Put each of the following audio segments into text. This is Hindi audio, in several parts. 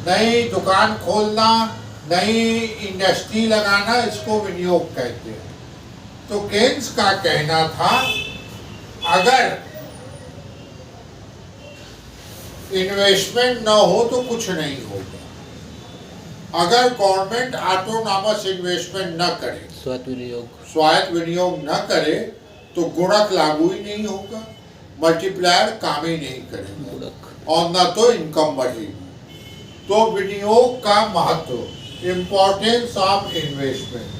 नई दुकान खोलना, नई इंडस्ट्री लगाना, इसको विनियोग कहते हैं। तो केन्स का कहना था अगर इन्वेस्टमेंट न हो तो कुछ नहीं होगा। अगर गवर्नमेंट ऑटोनॉमस इन्वेस्टमेंट न करे, स्वायत्त विनियोग न करे, तो गुणक लागू ही नहीं होगा, मल्टीप्लायर काम ही नहीं करेगा और न तो इनकम बढ़ेगी। तो विनियोग का महत्व, इंपॉर्टेंस ऑफ इन्वेस्टमेंट,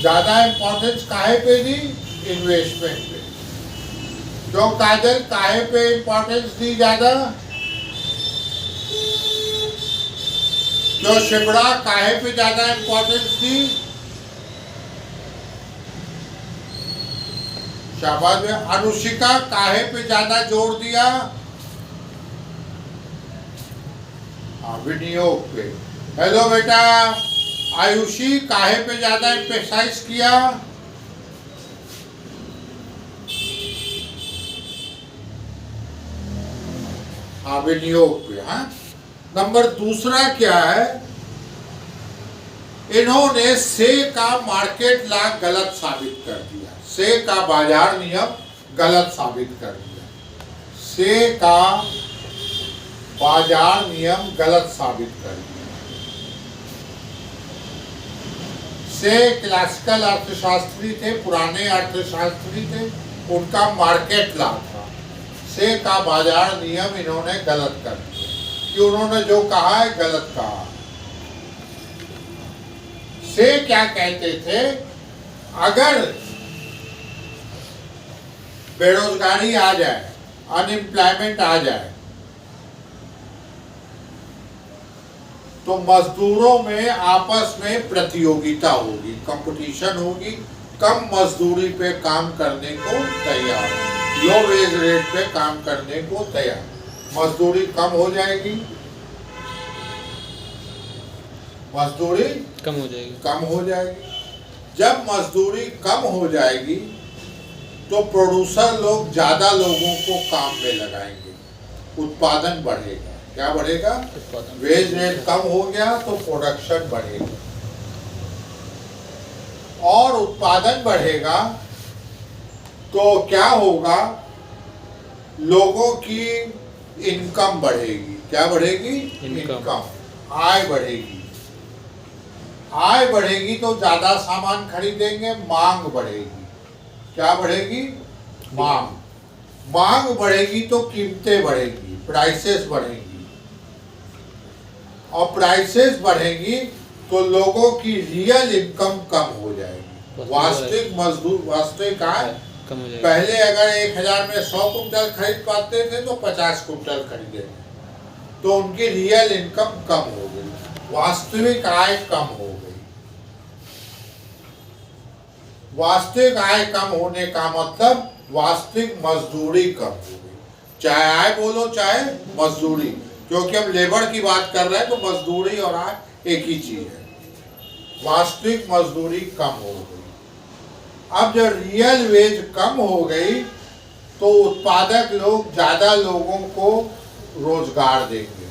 ज्यादा इंपॉर्टेंस काहे पे दी? इन्वेस्टमेंट पे। जो काजल काहे पे इंपॉर्टेंस दी ज्यादा? जो शिमड़ा काहे पे ज्यादा इंपॉर्टेंस दी? शाबाश। में अनुशिका काहे पे ज्यादा जोर दिया? विनियोग पे। हेलो बेटा, आयुषी काहे पे ज्यादा एम्फेसाइज किया? विनियोग पे। हाँ, नंबर दूसरा क्या है? इन्होंने से का मार्केट लॉ गलत साबित कर दिया। से का बाजार नियम गलत साबित कर दिया। से का बाजार नियम गलत साबित कर दिया। से क्लासिकल अर्थशास्त्री थे, पुराने अर्थशास्त्री थे, उनका मार्केट लॉ था। से का बाजार नियम इन्होंने गलत कर दिया कि उन्होंने जो कहा है गलत कहा। से क्या कहते थे? अगर बेरोजगारी आ जाए, अनएम्प्लॉयमेंट आ जाए, तो मजदूरों में आपस में प्रतियोगिता होगी, कंपटीशन होगी, कम मजदूरी पे काम करने को तैयार, लो वेज रेट पे काम करने को तैयार। मजदूरी कम हो जाएगी, मजदूरी कम हो जाएगी। जब मजदूरी कम हो जाएगी तो प्रोड्यूसर लोग ज्यादा लोगों को काम में लगाएंगे, उत्पादन बढ़ेगा। क्या बढ़ेगा? वेज रेट कम हो गया तो प्रोडक्शन बढ़ेगा और उत्पादन बढ़ेगा तो क्या होगा? लोगों की इनकम बढ़ेगी। क्या बढ़ेगी? इनकम, आय बढ़ेगी। आय बढ़ेगी तो ज्यादा सामान खरीदेंगे, मांग बढ़ेगी। क्या बढ़ेगी? मांग। मांग बढ़ेगी तो कीमतें बढ़ेगी, प्राइसेस बढ़ेगी और प्राइसेस बढ़ेगी तो लोगों की रियल इनकम कम हो जाएगी। वास्तविक मजदूर, वास्तविक आय कम हो जाएगी। पहले अगर 1000 में 100 कुंटल खरीद पाते थे तो 50 कुंटल खरीदे, तो उनकी रियल इनकम कम हो गई, वास्तविक आय कम हो गई। वास्तविक आय कम होने का मतलब वास्तविक मजदूरी कम हो गई। चाहे आय बोलो चाहे मजदूरी, क्योंकि हम लेबर की बात कर रहे हैं तो मजदूरी और आय एक ही चीज है। वास्तविक मजदूरी कम हो गई। अब जब रियल वेज कम हो गई तो उत्पादक लोग ज्यादा लोगों को रोजगार देंगे,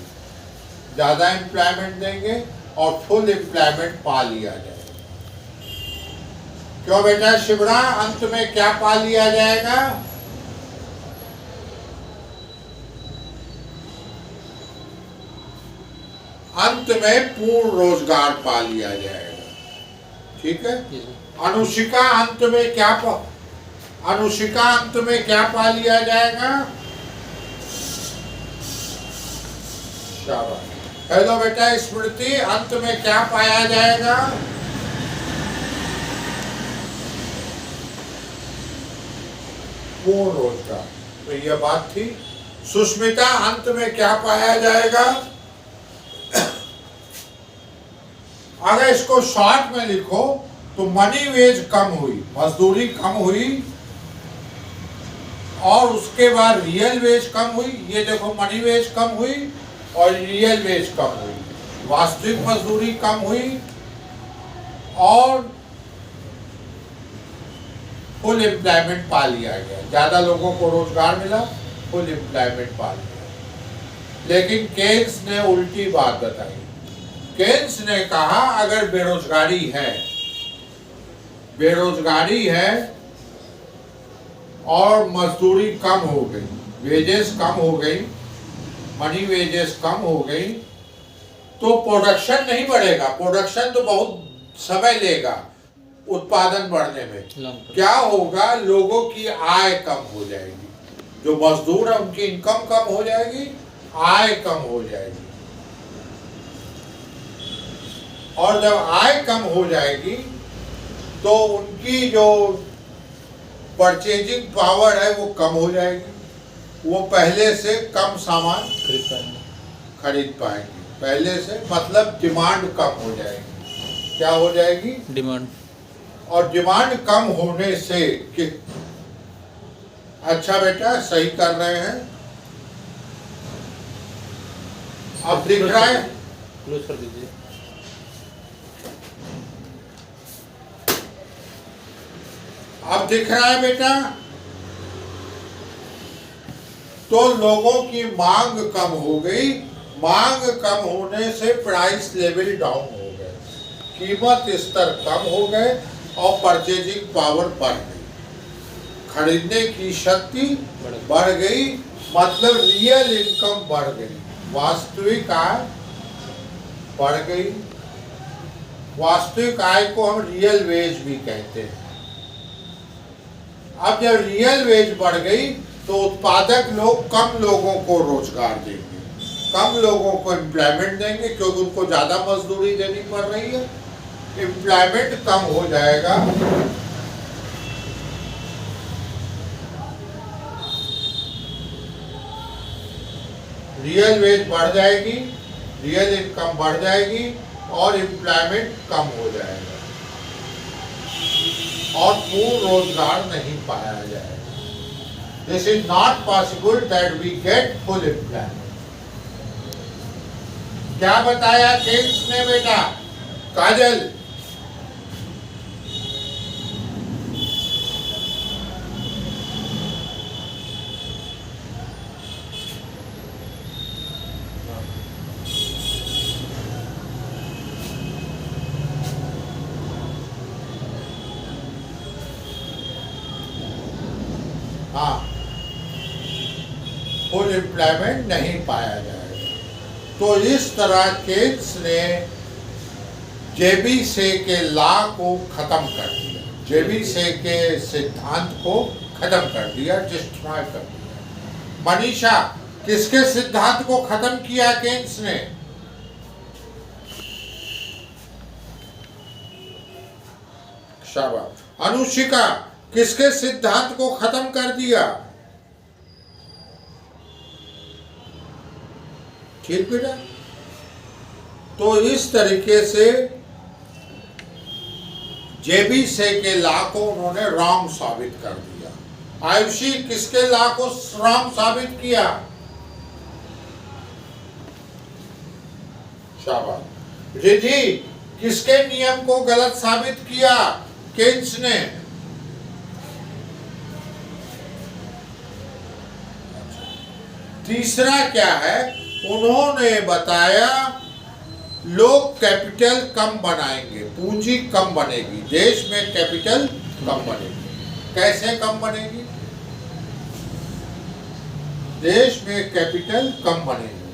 ज्यादा एम्प्लॉयमेंट देंगे और फुल एम्प्लॉयमेंट पा लिया जाएगा। क्यों बेटा शिवरा, अंत में क्या पा लिया जाएगा? अंत में पूर्ण रोजगार पा लिया जाएगा। ठीक है। अनुशिका अंत में क्या अनुशिका अंत में क्या पा लिया जाएगा? शाबाश। हेलो बेटा स्मृति, अंत में क्या पाया जाएगा? पूर्ण रोजगार। तो यह बात थी। सुष्मिता, अंत में क्या पाया जाएगा? अगर इसको शॉर्ट में लिखो तो मनी वेज कम हुई, मजदूरी कम हुई और उसके बाद रियल वेज कम हुई। ये देखो, मनी वेज कम हुई और रियल वेज कम हुई, वास्तविक मजदूरी कम हुई और फुल एम्प्लॉयमेंट पा लिया गया, ज्यादा लोगों को रोजगार मिला, फुल एम्प्लॉयमेंट पा लिया। लेकिन केन्स ने उल्टी बात बताई। केन्स ने कहा अगर बेरोजगारी है और मजदूरी कम हो गई, वेजेस कम हो गई, मनी वेजेस कम हो गई, तो प्रोडक्शन नहीं बढ़ेगा। प्रोडक्शन तो बहुत समय लेगा उत्पादन बढ़ने में। क्या होगा, लोगों की आय कम हो जाएगी, जो मजदूर है उनकी इनकम कम हो जाएगी, आय कम हो जाएगी। और जब आय कम हो जाएगी तो उनकी जो परचेजिंग पावर है वो कम हो जाएगी, वो पहले से कम सामान खरीद पाएंगे। पहले से मतलब डिमांड कम हो जाएगी। क्या हो जाएगी? डिमांड। और डिमांड कम होने से कि अच्छा बेटा सही कर रहे हैं, अब दिख रहा है? क्लोज कर दीजिए। अब दिख रहा है बेटा? तो लोगों की मांग कम हो गई, मांग कम होने से प्राइस लेवल डाउन हो गए, कीमत स्तर कम हो गए और परचेजिंग पावर बढ़ गई, खरीदने की शक्ति बढ़ गई, मतलब रियल इनकम बढ़ गई, वास्तविक आय बढ़ गई। वास्तविक आय को हम रियल वेज भी कहते हैं। अब जब रियल वेज बढ़ गई तो उत्पादक लोग कम लोगों को रोजगार देंगे, कम लोगों को एम्प्लॉयमेंट देंगे, क्योंकि उनको ज्यादा मजदूरी देनी पड़ रही है, एम्प्लॉयमेंट कम हो जाएगा। रियल वेज बढ़ जाएगी, रियल इनकम बढ़ जाएगी और एम्प्लॉयमेंट कम हो जाएगा और पूर्ण रोजगार नहीं पाया जाएगा। This is not possible that we get full employment. क्या बताया केन्स ने बेटा? काजल, हाँ, फुल एम्प्लॉयमेंट नहीं पाया जाएगा। तो इस तरह केन्स ने जेबी से के लॉ को खत्म कर दिया, जेबी से के सिद्धांत को खत्म कर दिया, डिस्ट्रॉय कर दिया। मनीषा, किसके सिद्धांत को खत्म किया केन्स ने? शाबाश। अनुशिका, किसके सिद्धांत को खत्म कर दिया? ठीक बेटा। तो इस तरीके से जेबी से के लॉ को उन्होंने रॉन्ग साबित कर दिया। आयुषी, किसके लॉ को रॉन्ग साबित किया? शाबाश। रिधि, किसके नियम को गलत साबित किया केन्स ने? तीसरा क्या है? उन्होंने बताया लोग कैपिटल कम बनाएंगे, पूंजी कम बनेगी, देश में कैपिटल कम बनेगी। कैसे कम बनेगी? देश में कैपिटल कम बनेगी,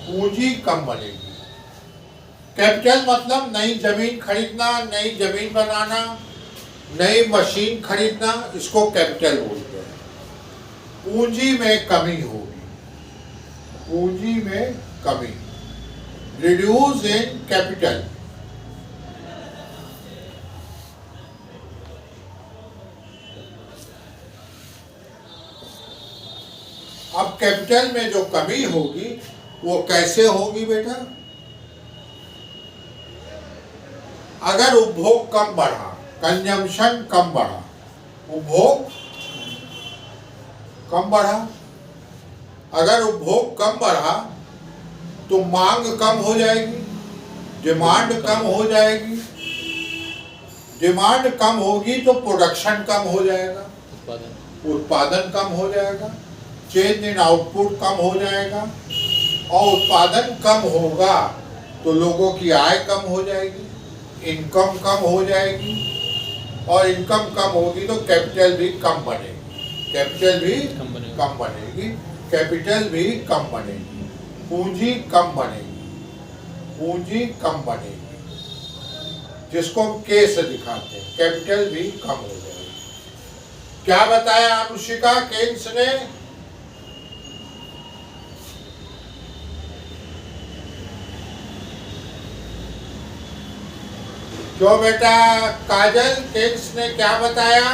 पूंजी कम बनेगी। कैपिटल मतलब नई जमीन खरीदना, नई जमीन बनाना, नई मशीन खरीदना, इसको कैपिटल बोलते हैं। पूंजी में कमी होगी, पूंजी में कमी, रिड्यूस इन कैपिटल। अब कैपिटल में जो कमी होगी वो कैसे होगी बेटा? अगर उपभोग कम बढ़ा, कंजम्पशन कम बढ़ा, उपभोग कम बढ़ा, अगर उपभोग कम बढ़ा तो मांग कम हो जाएगी, डिमांड कम हो जाएगी, डिमांड कम होगी तो प्रोडक्शन कम हो जाएगा, उत्पादन कम हो जाएगा, चेंज इन आउटपुट कम हो जाएगा, और उत्पादन कम होगा तो लोगों की आय कम हो जाएगी, इनकम कम हो जाएगी, और इनकम कम होगी तो कैपिटल भी कम बनेगी, कैपिटल भी कम बनेगी, कैपिटल भी कम बनेगी, पूंजी कम बनेगी, पूंजी कम बनेगी, जिसको हम के से दिखाते हैं, कैपिटल भी कम हो जाएगी। क्या बताया अनुशिका केन्स ने? क्यों बेटा काजल, केन्स ने क्या बताया?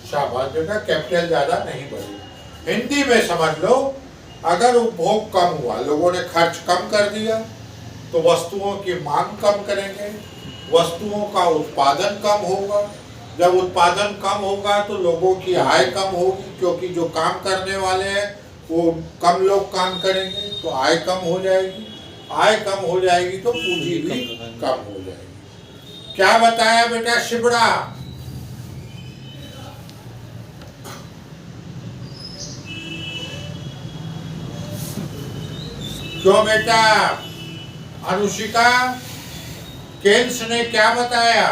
शाबाश बेटा, कैपिटल ज्यादा नहीं बढ़ी। हिंदी में समझ लो, अगर उपभोग कम हुआ, लोगों ने खर्च कम कर दिया, तो वस्तुओं की मांग कम करेंगे, वस्तुओं का उत्पादन कम होगा, जब उत्पादन कम होगा तो लोगों की आय कम होगी, क्योंकि जो काम करने वाले हैं वो कम लोग काम करेंगे तो आय कम हो जाएगी, आय कम हो जाएगी तो पूंजी भी कम हो जाएगी। क्या बताया बेटा शिबड़ा? क्यों बेटा अनुशिका, केन्स ने क्या बताया?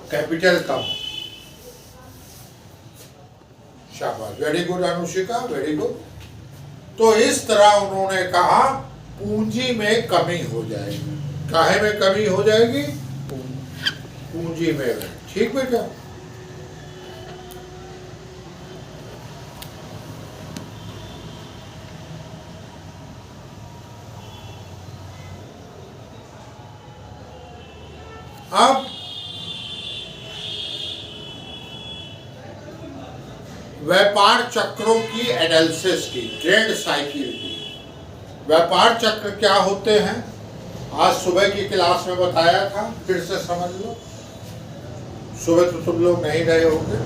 कैपिटल कम। शाबाश, वेरी गुड अनुशिका, वेरी गुड। तो इस तरह उन्होंने कहा पूंजी में कमी हो जाएगी। काहे में कमी हो जाएगी? पूंजी में। ठीक बेटा। अब व्यापार चक्रों की एनालिसिस की, ट्रेड साइकिल की। व्यापार चक्र क्या होते हैं? आज सुबह की क्लास में बताया था, फिर से समझ लो, सुबह तो तुम लोग नहीं रहे होंगे।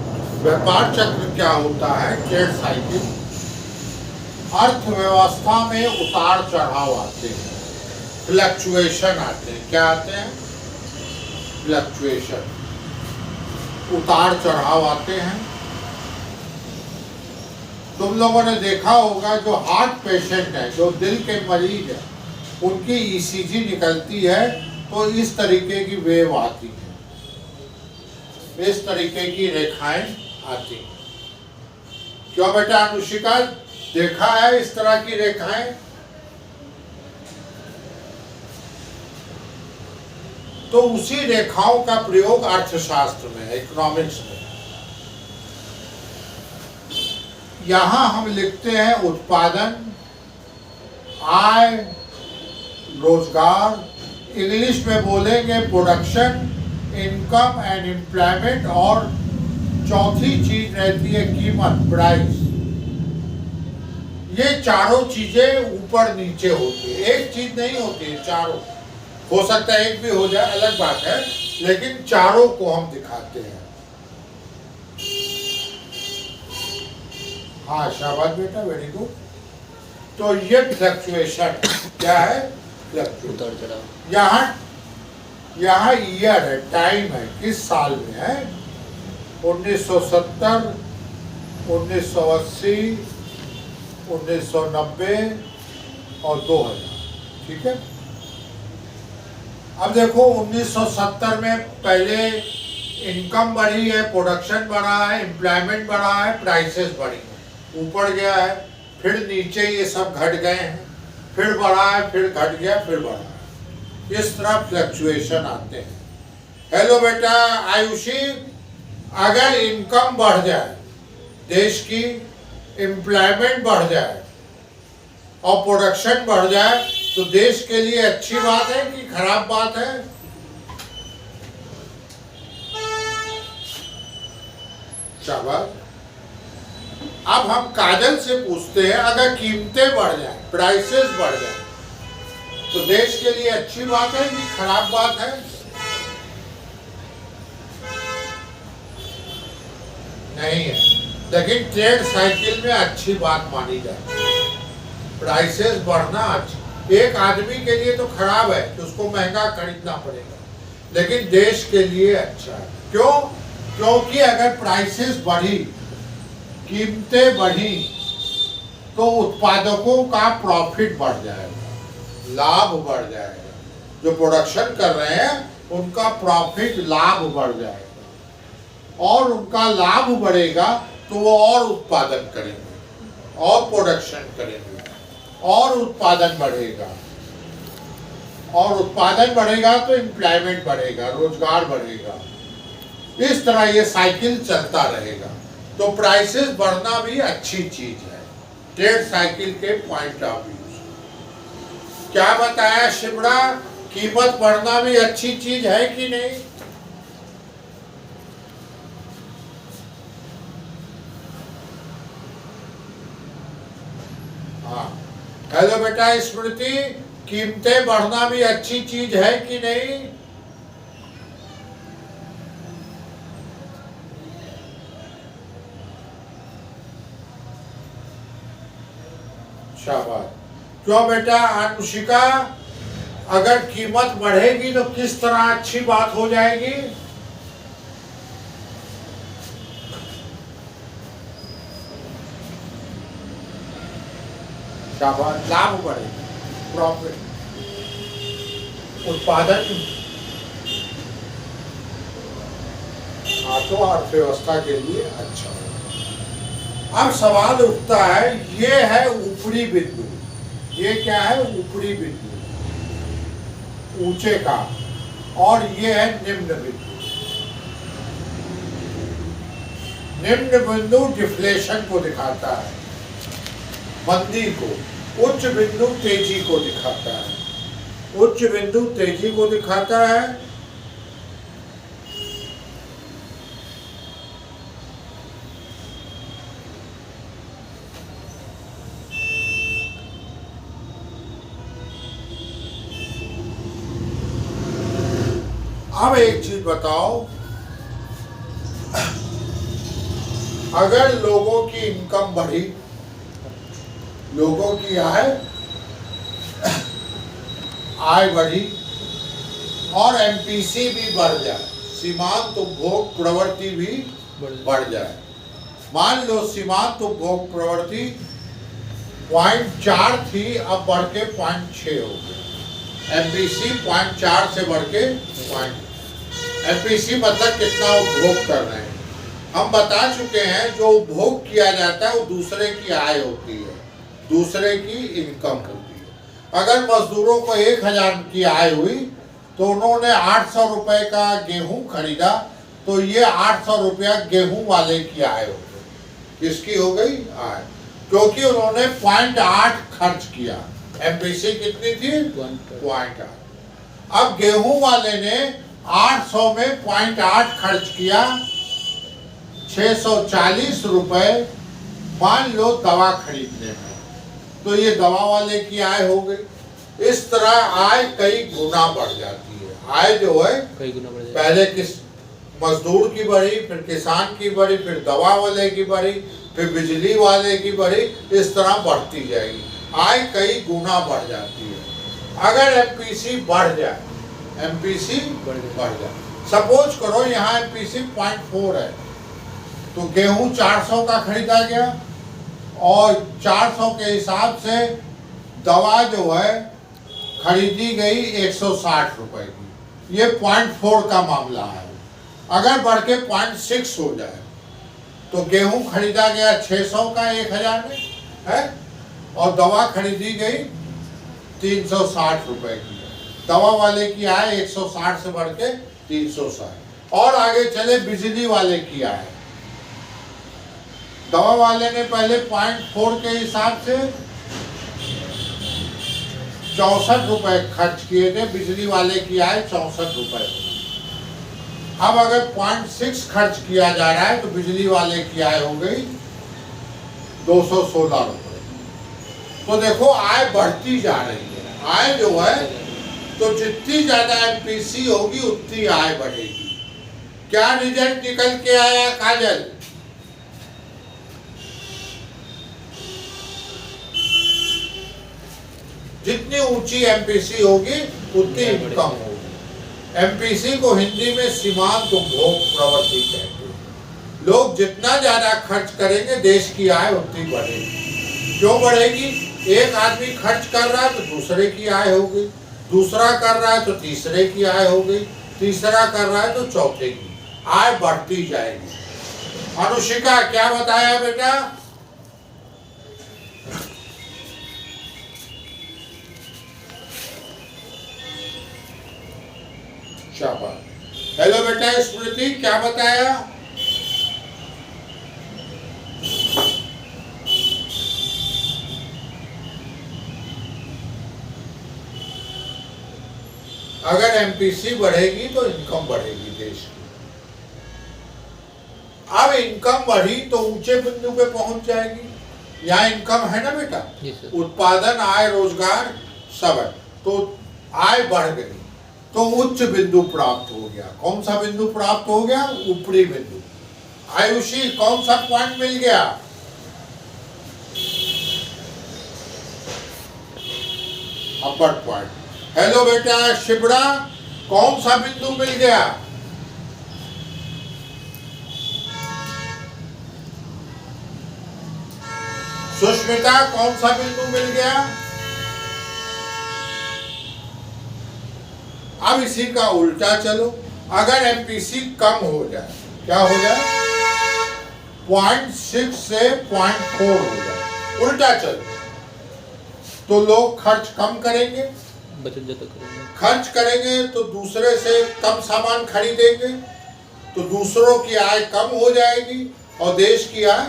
व्यापार चक्र क्या होता है? Trade cycle. अर्थव्यवस्था में उतार चढ़ाव आते हैं, फ्लक्चुएशन आते हैं। क्या आते हैं? फ्लक्चुएशन, उतार चढ़ाव आते हैं। तुम लोगों ने देखा होगा, जो हार्ट पेशेंट है, जो दिल के मरीज है, उनकी ईसीजी निकलती है तो इस तरीके की वेव आती है, इस तरीके की रेखाएं आती हैं। क्यों बेटा अनुशिका, देखा है इस तरह की रेखाएं? तो उसी रेखाओं का प्रयोग अर्थशास्त्र में, इकोनॉमिक्स में। यहां हम लिखते हैं उत्पादन, आय, रोजगार। इंग्लिश में बोलेंगे प्रोडक्शन, इनकम एंड एम्प्लॉयमेंट, और चौथी चीज रहती है कीमत, प्राइस। ये चारों चीजें ऊपर नीचे होती है, एक चीज नहीं होती है, चारों। हो सकता है एक भी हो जाए, अलग बात है, लेकिन चारों को हम दिखाते हैं। हाँ शाबाश बेटा, वेरी गुड। तो ये फ्लक्चुएशन क्या है? फ्लक्चुएशन। यहाँ ईयर है, टाइम है, किस साल में है? 1970, 1980, 1990 और 2000। ठीक है। अब देखो 1970 में पहले इनकम बढ़ी है, प्रोडक्शन बढ़ा है, एम्प्लॉयमेंट बढ़ा है, प्राइसेस बढ़ी है, ऊपर गया है, फिर नीचे ये सब घट गए हैं, फिर बढ़ा है, फिर घट गया, फिर बढ़ा है। इस तरह फ्लक्चुएशन आते हैं। हेलो बेटा आयुषी, अगर इनकम बढ़ जाए देश की, एम्प्लॉयमेंट बढ़ जाए और प्रोडक्शन बढ़ जाए तो देश के लिए अच्छी बात है कि खराब बात है? शाबाश। अब हम काजल से पूछते हैं, अगर कीमतें बढ़ जाए, प्राइसेस बढ़ जाए, तो देश के लिए अच्छी बात है कि खराब बात है? नहीं है, लेकिन ट्रेड साइकिल में अच्छी बात मानी जाती है। प्राइसेस बढ़ना एक आदमी के लिए तो खराब है कि उसको महंगा खरीदना पड़ेगा, लेकिन देश के लिए अच्छा है। क्यों? क्योंकि अगर प्राइसेस बढ़ी, कीमतें बढ़ी, तो उत्पादकों का प्रॉफिट बढ़ जाएगा, लाभ बढ़ जाएगा। जो प्रोडक्शन कर रहे हैं उनका प्रॉफिट, लाभ बढ़ जाएगा, और उनका लाभ बढ़ेगा तो वो और उत्पादन करेंगे और प्रोडक्शन करेंगे और उत्पादन बढ़ेगा, और उत्पादन बढ़ेगा तो एम्प्लॉयमेंट बढ़ेगा, रोजगार बढ़ेगा। इस तरह ये साइकिल चलता रहेगा। तो प्राइसेस बढ़ना भी अच्छी चीज है ट्रेड साइकिल के पॉइंट ऑफ व्यू से। क्या बताया शिमड़ा, कीमत बढ़ना भी अच्छी चीज है कि नहीं? हाँ, हेलो बेटा स्मृति, कीमतें बढ़ना भी अच्छी चीज है कि नहीं? शाबाश। क्यों बेटा अनुशिका, अगर कीमत बढ़ेगी तो किस तरह अच्छी बात हो जाएगी? शाबाश, लाभ बढ़ेगा, प्रॉफिट, उत्पादन, तो अर्थव्यवस्था के लिए अच्छा है। अब सवाल उठता है, ये है ऊपरी बिंदु, ये क्या है? ऊपरी बिंदु, ऊंचे का, और ये है निम्न बिंदु। निम्न बिंदु डिफ्लेशन को दिखाता है, मंदी को। उच्च बिंदु तेजी को दिखाता है, उच्च बिंदु तेजी को दिखाता है। अब एक चीज बताओ, अगर लोगों की इनकम बढ़ी, लोगों की आय बढ़ी, और एमपीसी भी बढ़ जाए, सीमांत उपभोग प्रवृत्ति भी बढ़ जाए। मान लो सीमांत उपभोग प्रवृत्ति 0.4 थी, अब बढ़ के 0.6 हो गई। एमपीसी 0.4 से बढ़ के एमपीसी मतलब कितना उपभोग कर रहे हैं। हम बता चुके हैं, जो उपभोग किया जाता है वो दूसरे की आय होती है, दूसरे की इनकम होती है। अगर मजदूरों को 1000 की आय हुई तो उन्होंने 800 रुपए का गेहूं खरीदा, तो ये 800 रुपया गेहूं वाले की आय हो गई। किसकी हो गई? आय, क्योंकि उन्होंने 0.8 खर्च किया। एमपीसी कितनी थी? 0.8। अब गेहूं वाले ने 800 में 0.8 खर्च किया, 640 रुपए मान लो दवा खरीदने में, तो ये दवा वाले की आय हो गई। इस तरह आय कई गुना बढ़ जाती है। आय जो है कई गुना बढ़ जाती है। पहले किस मजदूर की बढ़ी, फिर किसान की बढ़ी, फिर दवा वाले की बढ़ी, फिर बिजली वाले की बढ़ी, इस तरह बढ़ती जाएगी। आय कई गुना बढ़ जाती है। अगर एमपीसी बढ़ जाए, एमपीसी बढ़ जाए, सपोज करो यहाँ एमपीसी 0.4 है, तो गेहूं 400 का खरीदा गया, और 400 के हिसाब से दवा जो है खरीदी गई 160 रुपए की। ये 0.4 का मामला है। अगर बढ़ के 0.6 हो जाए तो गेहूं खरीदा गया 600 का 1000 में है, और दवा खरीदी गई 360 रुपए की। दवा वाले की आय 160 से बढ़ के 360। और आगे चले बिजली वाले की आय। दवा वाले ने पहले 0.4 के हिसाब से 64 रुपए खर्च किए थे, बिजली वाले की आय 64 रुपए। अब अगर 0.6 खर्च किया जा रहा है तो बिजली वाले की आय हो गई 216 रुपए। तो देखो आय बढ़ती जा रही है। आय जो है तो जितनी ज्यादा एमपीसी होगी उतनी आय बढ़ेगी। क्या रिजल्ट निकल के आया काजल? जितनी ऊंची एमपीसी होगी उतनी इनकम होगी। एमपीसी को हिंदी में सीमांत उपभोग प्रवृत्ति कहते हैं। लोग जितना ज्यादा खर्च करेंगे देश की आय उतनी बढ़ेगी। क्यों बढ़ेगी? एक आदमी खर्च कर रहा है तो दूसरे की आय हो गई, दूसरा कर रहा है तो तीसरे की आय हो गई, तीसरा कर रहा है तो चौथे की आय बढ़ती जाएगी। अनुशिका क्या बताया बेटा? शाबाश। हेलो बेटा स्मृति क्या बताया? अगर एमपीसी बढ़ेगी तो इनकम बढ़ेगी देश की। अब इनकम बढ़ी तो ऊंचे बिंदु पे पहुंच जाएगी। यहाँ इनकम है ना बेटा? उत्पादन, आय, रोजगार सब है। तो आय बढ़ गई तो उच्च बिंदु प्राप्त हो गया। कौन सा बिंदु प्राप्त हो गया? ऊपरी बिंदु। आयुषी कौन सा पॉइंट मिल गया? अपर पॉइंट। हेलो बेटा शिबड़ा कौन सा बिंदु मिल गया? सुष्मिता कौन सा बिंदु मिल गया? अब इसी का उल्टा चलो। अगर एमपीसी कम हो जाए, क्या हो जाए? 0.6 से 0.4 हो जाए, उल्टा चलो तो लोग खर्च कम करेंगे, बचत ज्यादा करेंगे। खर्च करेंगे तो दूसरे से कम सामान खरीदेंगे तो दूसरों की आय कम हो जाएगी और देश की आय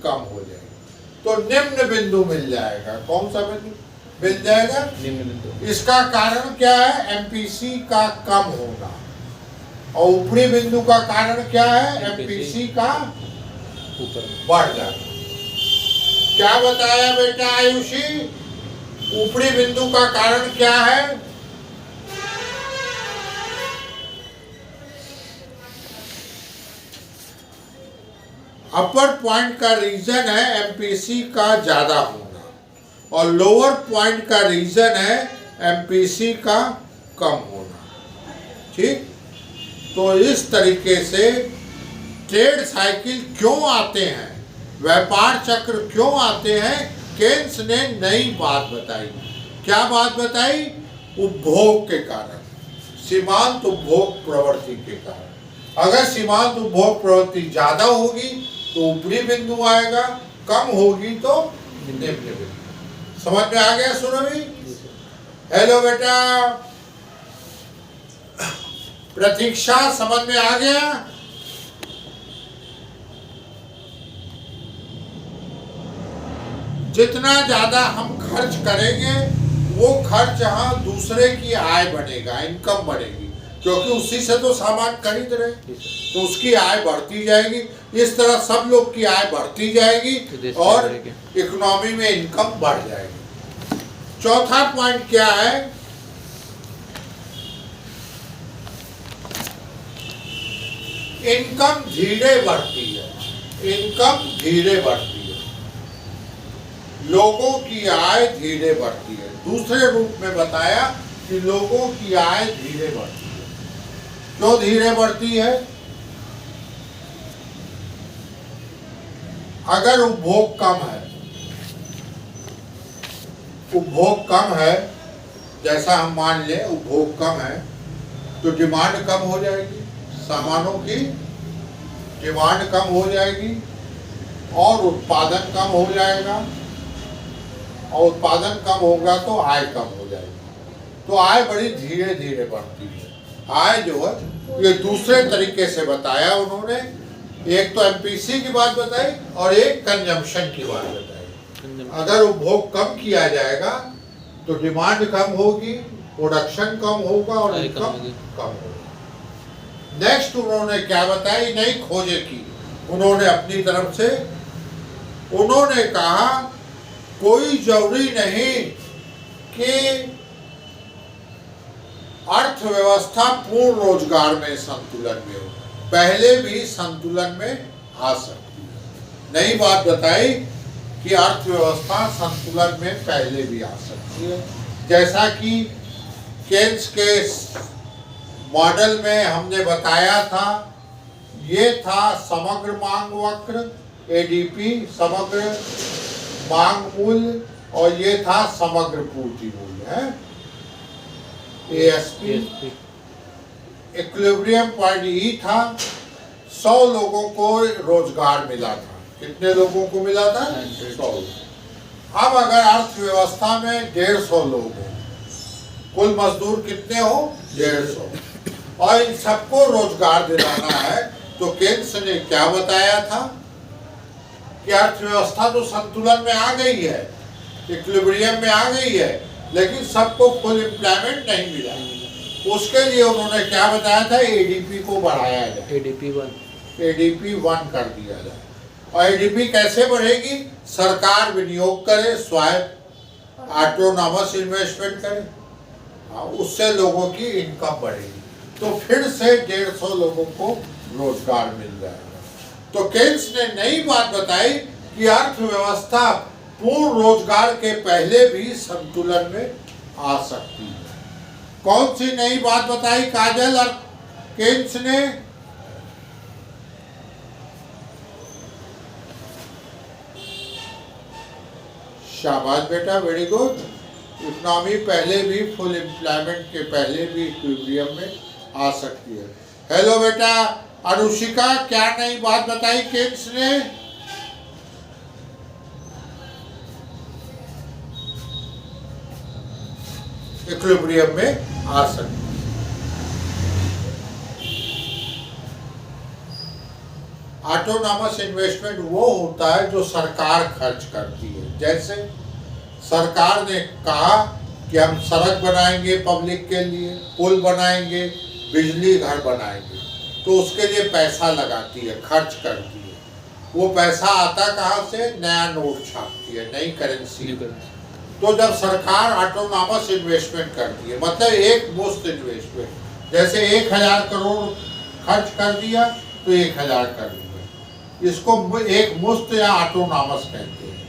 कम हो जाएगी। तो निम्न बिंदु मिल जाएगा। कौन सा बिंदु मिल जाएगा? निम्न बिंदु। इसका कारण क्या है? एमपीसी का कम होना। और ऊपरी बिंदु का कारण क्या है? एमपीसी का ऊपर बढ़ जाना। क्या बताया बेटा आयुषी? ऊपरी बिंदु का कारण क्या है? अपर पॉइंट का रीजन है एमपीसी का ज्यादा होना और लोअर पॉइंट का रीजन है एमपीसी का कम होना। ठीक? तो इस तरीके से ट्रेड साइकिल क्यों आते हैं, व्यापार चक्र क्यों आते हैं, केन्स ने नई बात बताई। क्या बात बताई? उपभोग के कारण, सीमांत उपभोग प्रवृत्ति के कारण। अगर सीमांत उपभोग प्रवृत्ति ज्यादा होगी तो ऊपरी बिंदु आएगा, कम होगी तो निम्न बिंदु। समझ में आ गया सुरभि? हेलो बेटा प्रतीक्षा समझ में आ गया? जितना ज्यादा हम खर्च करेंगे वो खर्च यहाँ दूसरे की आय बढ़ेगा, इनकम बढ़ेगी, क्योंकि उसी से तो सामान खरीद रहे, तो उसकी आय बढ़ती जाएगी। इस तरह सब लोग की आय बढ़ती जाएगी और इकोनॉमी में इनकम बढ़ जाएगी। चौथा पॉइंट क्या है? इनकम धीरे बढ़ती है। इनकम धीरे बढ़ती है, लोगों की आय धीरे बढ़ती है। दूसरे रूप में बताया कि लोगों की आय धीरे बढ़ती है। क्यों धीरे बढ़ती है? अगर उपभोग कम है, उपभोग कम है, जैसा हम मान लें उपभोग कम है तो डिमांड कम हो जाएगी, सामानों की डिमांड कम हो जाएगी और उत्पादन कम हो जाएगा, और उत्पादन कम होगा तो आय कम हो जाएगी। तो आय बड़ी धीरे धीरे बढ़ती है। आय जो है ये दूसरे तरीके से बताया उन्होंने। एक तो एमपीसी की बात बताई और एक कंजम्पशन की बात बताई। अगर उपभोग कम किया जाएगा तो डिमांड कम होगी, प्रोडक्शन कम होगा और इनकम कम होगी। नेक्स्ट उन्होंने क्या बताई? नई खोजें की उन्होंने अपनी तरफ से उन्होंने कहा कोई जरूरी नहीं कि अर्थव्यवस्था पूर्ण रोजगार में संतुलन में हो, पहले भी संतुलन में आ सकती है। नई बात बताई कि अर्थव्यवस्था संतुलन में पहले भी आ सकती है। जैसा कि केन्स के मॉडल में हमने बताया था, ये था समग्र मांग वक्र एडीपी, समग्र मांग मूल्य, और ये था समग्र पूर्ति मूल्य है एएसपी। इक्विलिब्रियम पॉइंट ई था, 100 लोगों को रोजगार मिला था। कितने लोगों को मिला था? 100। अब अगर अर्थव्यवस्था में 150 लोग हो, कुल मजदूर कितने हो? 150, और इन सबको रोजगार दिलाना है, तो केन्स ने क्या बताया था कि अर्थव्यवस्था तो संतुलन में आ गई है, इक्विलिब्रियम में आ गई है, लेकिन सबको फुल एम्प्लॉयमेंट नहीं मिला। उसके लिए उन्होंने क्या बताया था? एडीपी को बढ़ाया जाए, एडीपी 1 कर दिया जाए। और एडीपी कैसे बढ़ेगी? सरकार विनियोग करे, स्वायत्त ऑटोनॉमस इन्वेस्टमेंट करे, उससे लोगों की इनकम बढ़ेगी, तो फिर से 150 लोगों को रोजगार मिल जाएगा। तो केन्स ने नई बात बताई कि अर्थव्यवस्था पूर्ण रोजगार के पहले भी संतुलन में आ सकती है। कौन सी नई बात बताई काजल और केन्स ने? शाबाश बेटा, वेरी गुड। इकोनॉमी पहले भी फुल एम्प्लॉयमेंट के पहले भी इक्विलिब्रियम में आ सकती है। हेलो बेटा अनुशिका, क्या नई बात बताई केन्स ने? इक्विलिब्रियम में आ सकती है। ऑटोनॉमस इन्वेस्टमेंट वो होता है जो सरकार खर्च करती है। जैसे सरकार ने कहा कि हम सड़क बनाएंगे पब्लिक के लिए, पुल बनाएंगे, बिजली घर बनाएंगे, तो उसके लिए पैसा लगाती है, खर्च करती है। वो पैसा आता कहाँ से? नया नोट छापती है, नई करेंसी। तो जब सरकार ऑटोनॉमस इन्वेस्टमेंट करती है, मतलब एक मुश्त इन्वेस्टमेंट, जैसे 1000 करोड़ खर्च कर दिया तो 1000 कर दिया, इसको एक मुश्त या ऑटोनॉमस कहते हैं,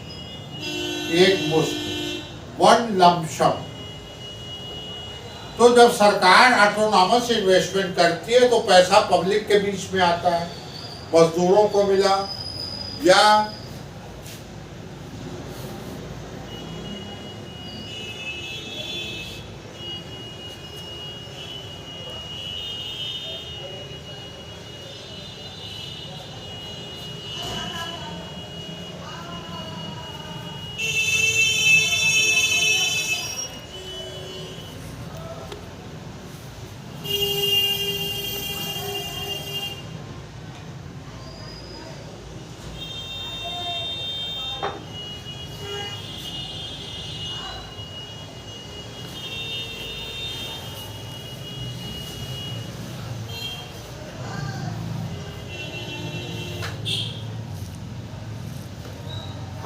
एक मुश्त, वन लमसम। तो जब सरकार ऑटोनॉमस इन्वेस्टमेंट करती है तो पैसा पब्लिक के बीच में आता है, मजदूरों को मिला या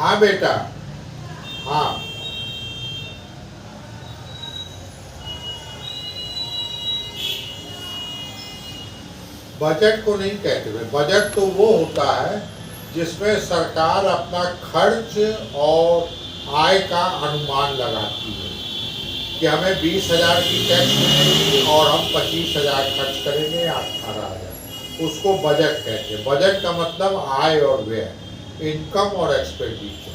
हाँ बेटा, हाँ बजट को नहीं कहते हुए, बजट तो वो होता है जिसमें सरकार अपना खर्च और आय का अनुमान लगाती है कि हमें 20,000 की टैक्स मिलेगी और हम 25,000 खर्च करेंगे या 18,000, उसको बजट कहते हैं। बजट का मतलब आय और व्यय, इनकम और एक्सपेंडिचर।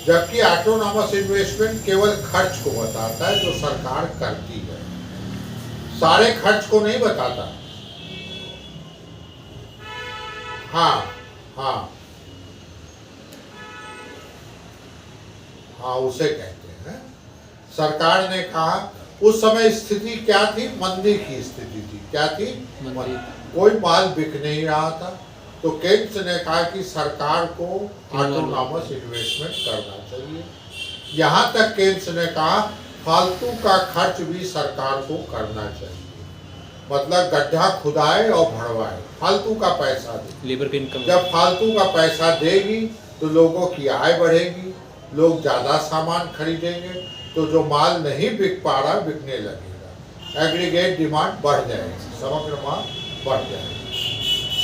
जबकि ऑटोनॉमस इन्वेस्टमेंट केवल खर्च को बताता है जो सरकार करती है, सारे खर्च को नहीं बताता। हाँ हाँ हाँ, उसे कहते हैं। सरकार ने कहा, उस समय स्थिति क्या थी? मंदी की स्थिति थी। क्या थी? मंदी। कोई माल बिक नहीं रहा था, तो केन्स ने कहा कि सरकार को ऑटोनॉमस इन्वेस्टमेंट करना चाहिए। यहाँ तक केन्स ने कहा फालतू का खर्च भी सरकार को करना चाहिए, मतलब गड्ढा खुदाए और भरवाए, फालतू का पैसा दे। लेबर की इनकम, जब फालतू का पैसा देगी तो लोगों की आय बढ़ेगी, लोग ज़्यादा सामान खरीदेंगे, तो जो माल नहीं बिक पा रहा बिकने लगेगा, एग्रीगेट डिमांड बढ़ जाएगी, समग्र मांग बढ़ जाएगी।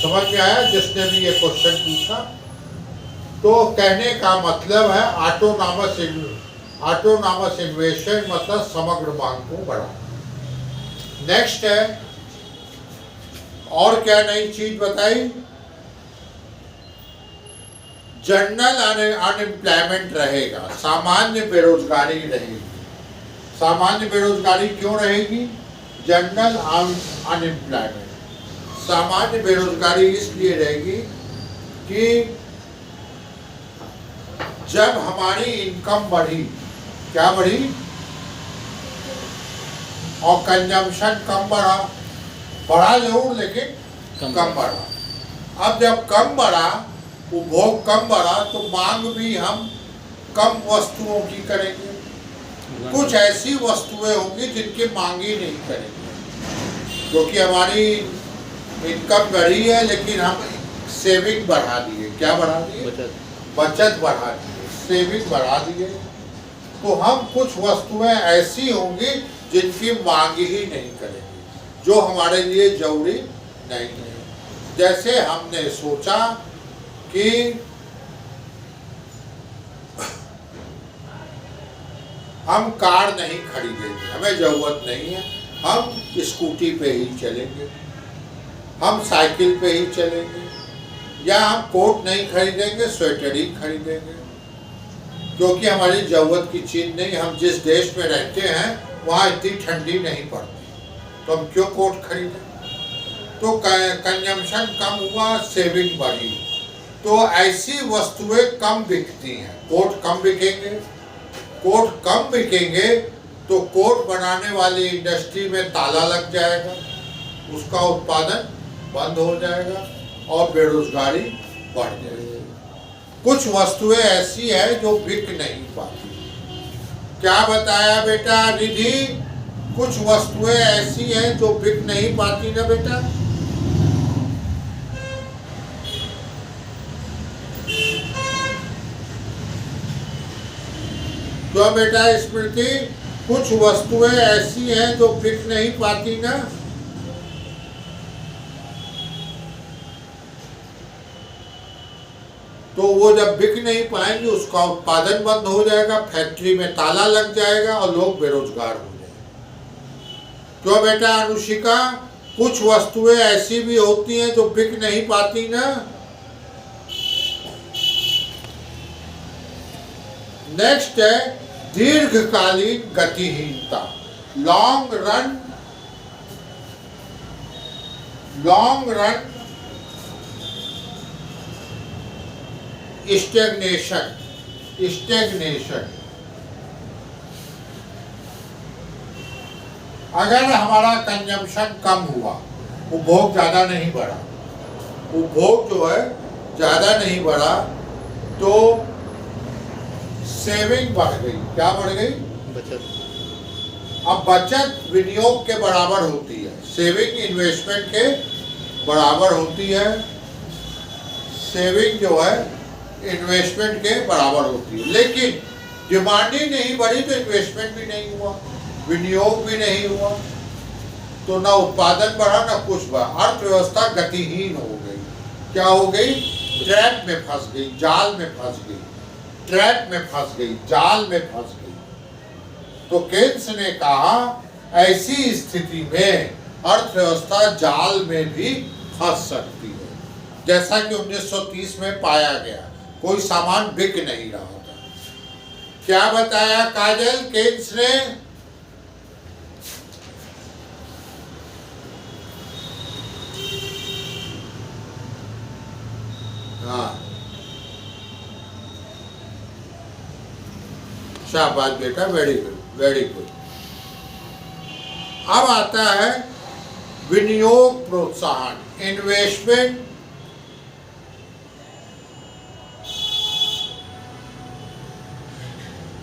समझ में आया जिसने भी ये क्वेश्चन पूछा? तो कहने का मतलब है ऑटोनॉमस इन्वेस्टमेंट मतलब समग्र मांग को बढ़ाना। नेक्स्ट है, और क्या नई चीज बताई? जनरल अनएम्प्लॉयमेंट रहेगा, सामान्य बेरोजगारी रहेगी। सामान्य बेरोजगारी क्यों रहेगी? जनरल अनएम्प्लॉयमेंट, सामान्य बेरोजगारी इसलिए रहेगी कि जब हमारी इनकम बढ़ी, क्या बढ़ी? और कंजम्पशन कम बढ़ा, बढ़ा जरूर लेकिन कम बढ़ा। अब जब कम बढ़ा, उपभोग कम बढ़ा, तो मांग भी हम कम वस्तुओं की करेंगे। कुछ ऐसी वस्तुएं होंगी जिनकी मांग ही नहीं करेंगे, क्योंकि हमारी इनकम बढ़ी है लेकिन हम सेविंग बढ़ा दिए। क्या बढ़ा दिए? बचत बढ़ा दिए, सेविंग बढ़ा दिए। तो हम कुछ वस्तुएं ऐसी होंगी जिनकी मांग ही नहीं करेंगे, जो हमारे लिए जरूरी नहीं है। जैसे हमने सोचा कि हम कार नहीं खरीदेंगे, हमें जरूरत नहीं है, हम स्कूटी पे ही चलेंगे, हम साइकिल पे ही चलेंगे, या हम कोट नहीं खरीदेंगे, स्वेटर ही खरीदेंगे, क्योंकि हमारी जरूरत की चीज नहीं। हम जिस देश में रहते हैं वहाँ इतनी ठंडी नहीं पड़ती, तो हम क्यों कोट खरीदें? तो कंजम्पशन कम हुआ, सेविंग बढ़ी, तो ऐसी वस्तुएं कम बिकती हैं। कोट कम बिकेंगे, कोट कम बिकेंगे तो कोट बनाने वाली इंडस्ट्री में ताला लग जाएगा, उसका उत्पादन बंद हो जाएगा और बेरोजगारी बढ़ जाएगी। कुछ वस्तुएं ऐसी है जो बिक नहीं पाती। क्या बताया बेटा निधि? कुछ वस्तुएं ऐसी हैं जो बिक नहीं पाती ना बेटा? तो बेटा स्मृति, कुछ वस्तुएं ऐसी हैं जो बिक नहीं पाती ना? तो वो जब बिक नहीं पाएंगे उसका उत्पादन बंद हो जाएगा, फैक्ट्री में ताला लग जाएगा और लोग बेरोजगार हो जाएंगे। क्यों बेटा अनुशिका? कुछ वस्तुएं ऐसी भी होती हैं जो बिक नहीं पाती ना? नेक्स्ट है दीर्घकालीन गतिहीनता, लॉन्ग रन स्टेग्नेशन। अगर हमारा कंजम्पशन कम हुआ, उपभोग ज्यादा नहीं बढ़ा, उपभोग जो है ज्यादा नहीं बढ़ा, तो सेविंग बढ़ गई। क्या बढ़ गई? बचत। अब बचत विनियोग के बराबर होती है, सेविंग इन्वेस्टमेंट के बराबर होती है। सेविंग जो है इन्वेस्टमेंट के बराबर होती है, लेकिन डिमांड ही नहीं बढ़ी तो इन्वेस्टमेंट भी नहीं हुआ, विनियोग भी नहीं हुआ, तो ना उत्पादन बढ़ा ना कुछ बढ़ा। अर्थव्यवस्था गतिहीन हो गई। क्या हो गई? ट्रैप में फंस गई, जाल में फंस गई, ट्रैप में फंस गई, जाल में फंस गई। तो केन्स ने कहा ऐसी स्थिति में अर्थव्यवस्था जाल में भी फंस सकती है, जैसा कि 1930 में पाया गया। कोई सामान बिक नहीं रहा था। क्या बताया काजल केन्स ने? हाँ, शाबाश बेटा, वेरी गुड, वेरी गुड। अब आता है विनियोग प्रोत्साहन, इन्वेस्टमेंट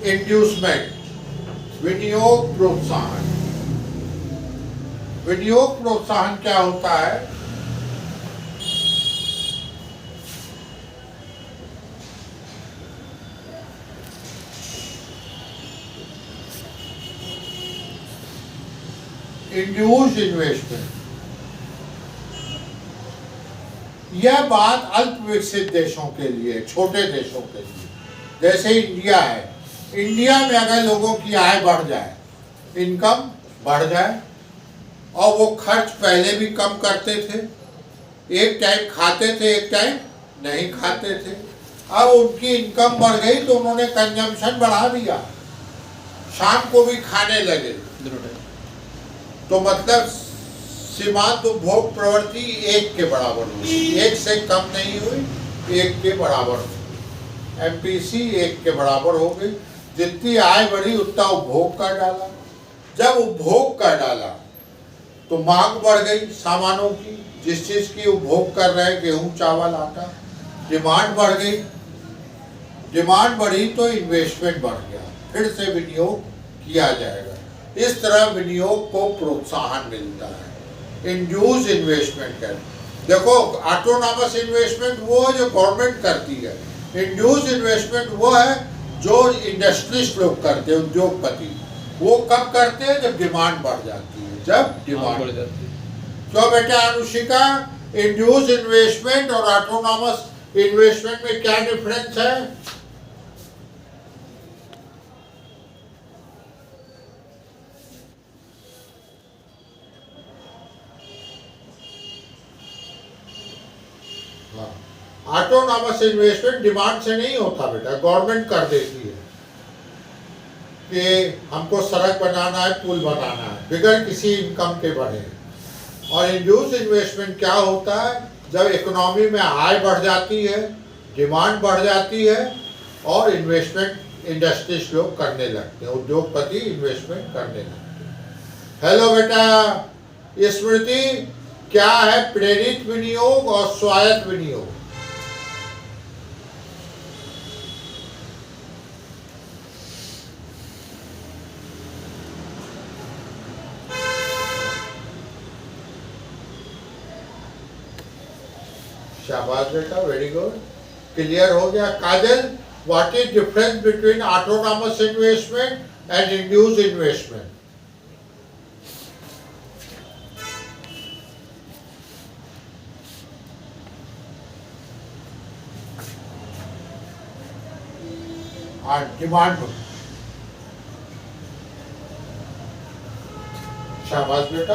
इंड्यूसमेंट, विनियोग प्रोत्साहन। विनियोग प्रोत्साहन क्या होता है? Induced investment. यह बात अल्प विकसित देशों के लिए, छोटे देशों के लिए, जैसे इंडिया है। इंडिया में अगर लोगों की आय बढ़ जाए, इनकम बढ़ जाए, और वो खर्च पहले भी कम करते थे, एक टाइम खाते थे एक टाइम नहीं खाते थे, अब उनकी इनकम बढ़ गई तो उन्होंने कंजम्पशन बढ़ा दिया, शाम को भी खाने लगे, तो मतलब सीमांत उपभोग प्रवृत्ति एक के बराबर हुई, एक से कम नहीं हुई, एक के बराबर हुई। एमपीसी एक के बराबर हो गई। जितनी आय बढ़ी उतना उपभोग कर डाला। जब उपभोग कर डाला तो मांग बढ़ गई सामानों की, जिस चीज की उपभोग कर रहे हैं, गेहूं चावल आटा, डिमांड बढ़ गई। डिमांड बढ़ी तो इन्वेस्टमेंट बढ़ गया, फिर से विनियोग किया जाएगा। इस तरह विनियोग को प्रोत्साहन मिलता है। इंड्यूस इन्वेस्टमेंट कर, देखो ऑटोनॉमस इन्वेस्टमेंट वो है जो गवर्नमेंट करती है, इंड्यूस इन्वेस्टमेंट वो है जो इंडस्ट्रिस्ट लोग करते हैं, उद्योगपति। वो कब करते हैं? जब डिमांड बढ़ जाती है, जब डिमांड बढ़ जाती है। तो बेटा अनुशिका, इंड्यूस इन्वेस्टमेंट और ऑटोनॉमस इन्वेस्टमेंट में क्या डिफरेंस है? ऑटोनॉमस इन्वेस्टमेंट डिमांड से नहीं होता बेटा, गवर्नमेंट कर देती है कि हमको सड़क बनाना है, पुल बनाना है, बगैर किसी इनकम के बढ़े। और इंड्यूस इन्वेस्टमेंट क्या होता है? जब इकोनॉमी में आय बढ़ जाती है, डिमांड बढ़ जाती है, और इन्वेस्टमेंट इंडस्ट्रीज लोग करने लगते हैं, उद्योगपति इन्वेस्टमेंट करने लगते हैं। हेलो बेटा स्मृति, क्या है प्रेरित विनियोग और स्वायत्त विनियोग? शाबाश बेटा, वेरी गुड, क्लियर हो गया। Kajal, what is difference between autonomous investment and induce investment? Demand, शाबाश बेटा,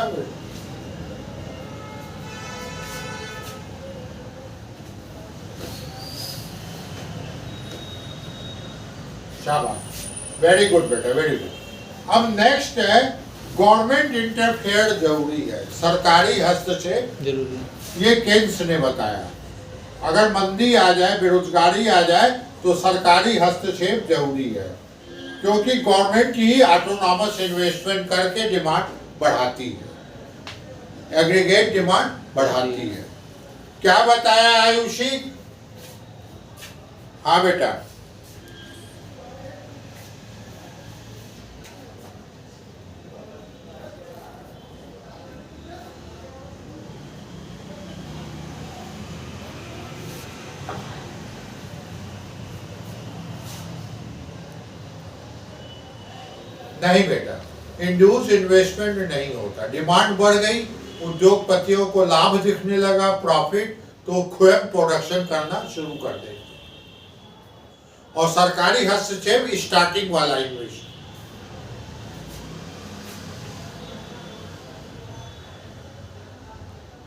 शाबाश, वेरी गुड बेटा, वेरी गुड। अब नेक्स्ट है गवर्नमेंट इंटरफेयर जरूरी है, सरकारी हस्तक्षेप जरूरी है। ये केंद्र ने बताया, अगर मंदी आ जाए, बेरोजगारी आ जाए तो सरकारी हस्तक्षेप जरूरी है, क्योंकि गवर्नमेंट ही ऑटोनॉमस इन्वेस्टमेंट करके डिमांड बढ़ाती है, एग्रीगेट डिमांड बढ़ाती है। क्या बताया आयुषी? हाँ बेटा, नहीं बेटा, इंड्यूस इन्वेस्टमेंट में नहीं होता। डिमांड बढ़ गई, उद्योगपतियों को लाभ दिखने लगा, प्रॉफिट, तो स्वयं प्रोडक्शन करना शुरू कर देते। और सरकारी हस्तक्षेप स्टार्टिंग वाला इन्वेस्टमेंट।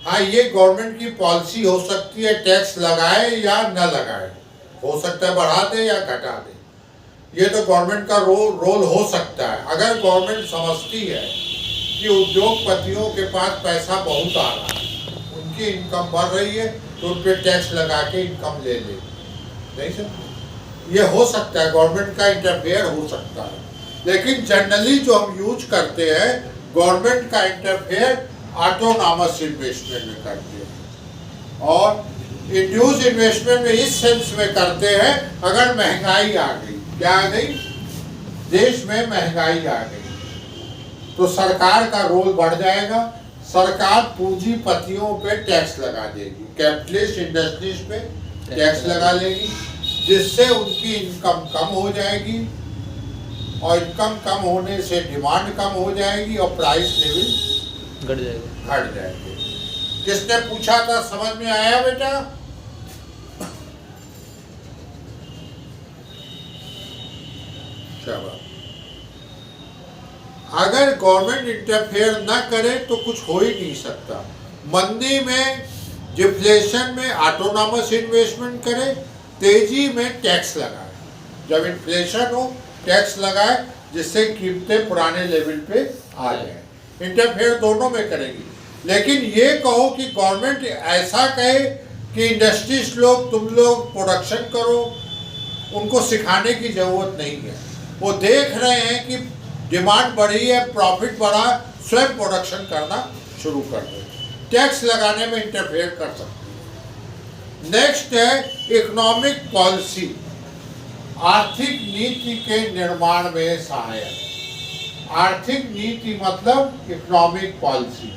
हाँ, ये गवर्नमेंट की पॉलिसी हो सकती है, टैक्स लगाए या न लगाए, हो सकता है बढ़ा दे या घटा दे, ये तो गवर्नमेंट का रोल हो सकता है। अगर गवर्नमेंट समझती है कि उद्योगपतियों के पास पैसा बहुत आ रहा है, उनकी इनकम बढ़ रही है, तो उन पर टैक्स लगा के इनकम ले ले, नहीं सर, ये हो सकता है, गवर्नमेंट का इंटरफेयर हो सकता है। लेकिन जनरली जो हम यूज करते हैं, गवर्नमेंट का इंटरफेयर ऑटोनॉमस इन्वेस्टमेंट में करते हैं, और इंड्यूस इन्वेस्टमेंट में इस सेंस में करते हैं अगर महंगाई आ गई। क्या आ गई? देश में महंगाई आ गई तो सरकार का रोल बढ़ जाएगा, सरकार पूंजीपतियों पे टैक्स लगा देगी, कैपिटलिस्ट इंडस्ट्रीज पे टैक्स लगा लेगी, जिससे उनकी इनकम कम हो जाएगी और इनकम कम होने से डिमांड कम हो जाएगी और प्राइस लेवल घट जाएगा। घट जाएंगे। किसने पूछा था, समझ में आया बेटा? शाबाश। अगर गवर्नमेंट इंटरफेयर न करे तो कुछ हो ही नहीं सकता। मंदी में, डिफ्लेशन में ऑटोनॉमस इन्वेस्टमेंट करे, तेजी में टैक्स लगाए। जब इन्फ्लेशन हो टैक्स लगाए जिससे कीमतें पुराने लेवल पे आ जाए। इंटरफेयर दोनों में करेगी। लेकिन ये कहो कि गवर्नमेंट ऐसा कहे कि इंडस्ट्रीज लोग, तुम लोग प्रोडक्शन करो, उनको सिखाने की जरूरत नहीं है। वो देख रहे हैं कि डिमांड बढ़ी है, प्रॉफिट बढ़ा, स्वयं प्रोडक्शन करना शुरू कर दो। टैक्स लगाने में इंटरफेयर कर सकते हैं। नेक्स्ट है इकोनॉमिक पॉलिसी, आर्थिक नीति के निर्माण में सहायक। आर्थिक नीति मतलब इकोनॉमिक पॉलिसी।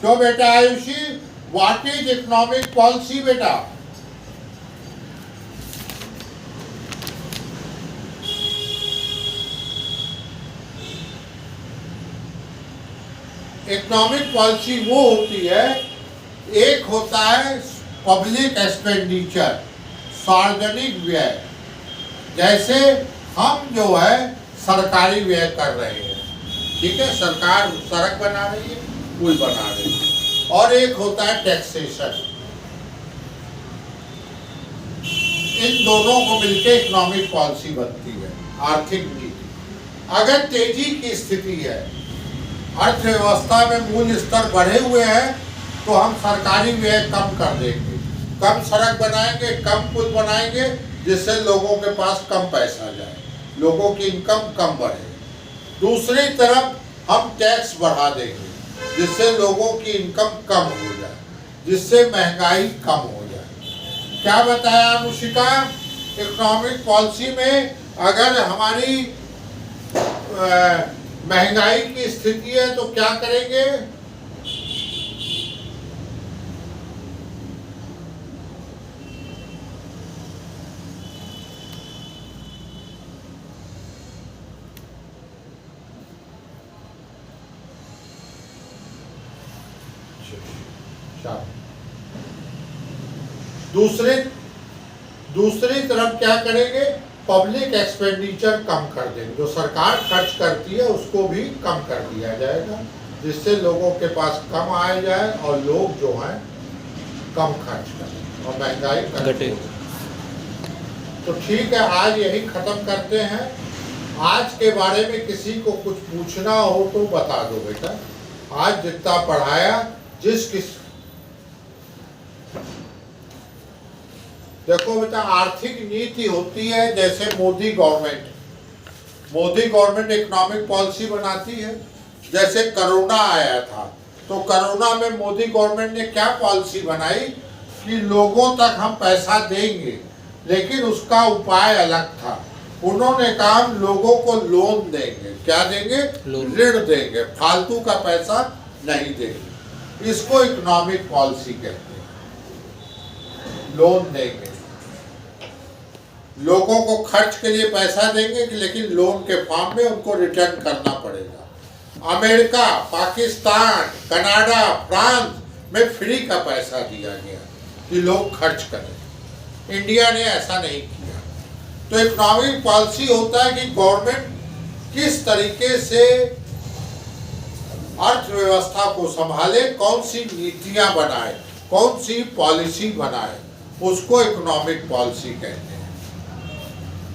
तो बेटा Ayushi, what is economic policy बेटा? इकोनॉमिक पॉलिसी वो होती है, एक होता है पब्लिक एक्सपेंडिचर, सार्वजनिक व्यय। जैसे हम जो है सरकारी व्यय कर रहे हैं, ठीक है, सरकार सड़क बना रही है, पुल बना रही है। और एक होता है टैक्सेशन। इन दोनों को मिलकर इकोनॉमिक पॉलिसी बनती है, आर्थिक नीति। अगर तेजी की स्थिति है, अर्थव्यवस्था में मूल्य स्तर बढ़े हुए हैं, तो हम सरकारी व्यय कम कर देंगे, कम सड़क बनाएंगे, कम पुल बनाएंगे, जिससे लोगों के पास कम पैसा जाए, लोगों की इनकम कम बढ़े। दूसरी तरफ हम टैक्स बढ़ा देंगे जिससे लोगों की इनकम कम हो जाए, जिससे महंगाई कम हो जाए। क्या बताया अनुशिका? इकोनॉमिक पॉलिसी में अगर हमारी महंगाई की स्थिति है तो क्या करेंगे? दूसरी तरफ क्या करेंगे? पब्लिक एक्सपेंडिचर कम कर देंगे। जो सरकार खर्च करती है उसको भी कम कर दिया जाएगा, जिससे लोगों के पास कम आया जाए और लोग जो हैं कम खर्च करें और महंगाई घटे। तो ठीक है, आज यही खत्म करते हैं। आज के बारे में किसी को कुछ पूछना हो तो बता दो बेटा। आज जितना पढ़ाया, देखो बेटा, आर्थिक नीति होती है जैसे मोदी गवर्नमेंट इकोनॉमिक पॉलिसी बनाती है। जैसे कोरोना आया था, तो कोरोना में मोदी गवर्नमेंट ने क्या पॉलिसी बनाई कि लोगों तक हम पैसा देंगे, लेकिन उसका उपाय अलग था। उन्होंने कहा हम लोगों को लोन देंगे। क्या देंगे? ऋण देंगे, फालतू का पैसा नहीं देंगे। इसको इकोनॉमिक पॉलिसी कहते हैं। लोन देंगे, लोगों को खर्च के लिए पैसा देंगे, लेकिन लोन के फॉर्म में उनको रिटर्न करना पड़ेगा। अमेरिका, पाकिस्तान, कनाडा, फ्रांस में फ्री का पैसा दिया गया कि लोग खर्च करें। इंडिया ने ऐसा नहीं किया। तो इकोनॉमिक पॉलिसी होता है कि गवर्नमेंट किस तरीके से अर्थव्यवस्था को संभाले, कौन सी नीतियां बनाए, कौन सी पॉलिसी बनाए, उसको इकोनॉमिक पॉलिसी कहते हैं।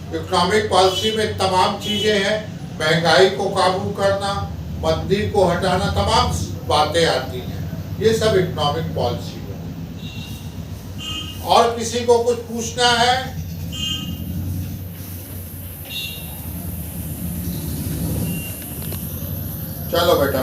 इकोनॉमिक पॉलिसी में तमाम चीजें हैं। महंगाई को काबू करना, मंदी को हटाना, तमाम बातें आती हैं। ये सब इकोनॉमिक पॉलिसी है। और किसी को कुछ पूछना है? चलो बेटा।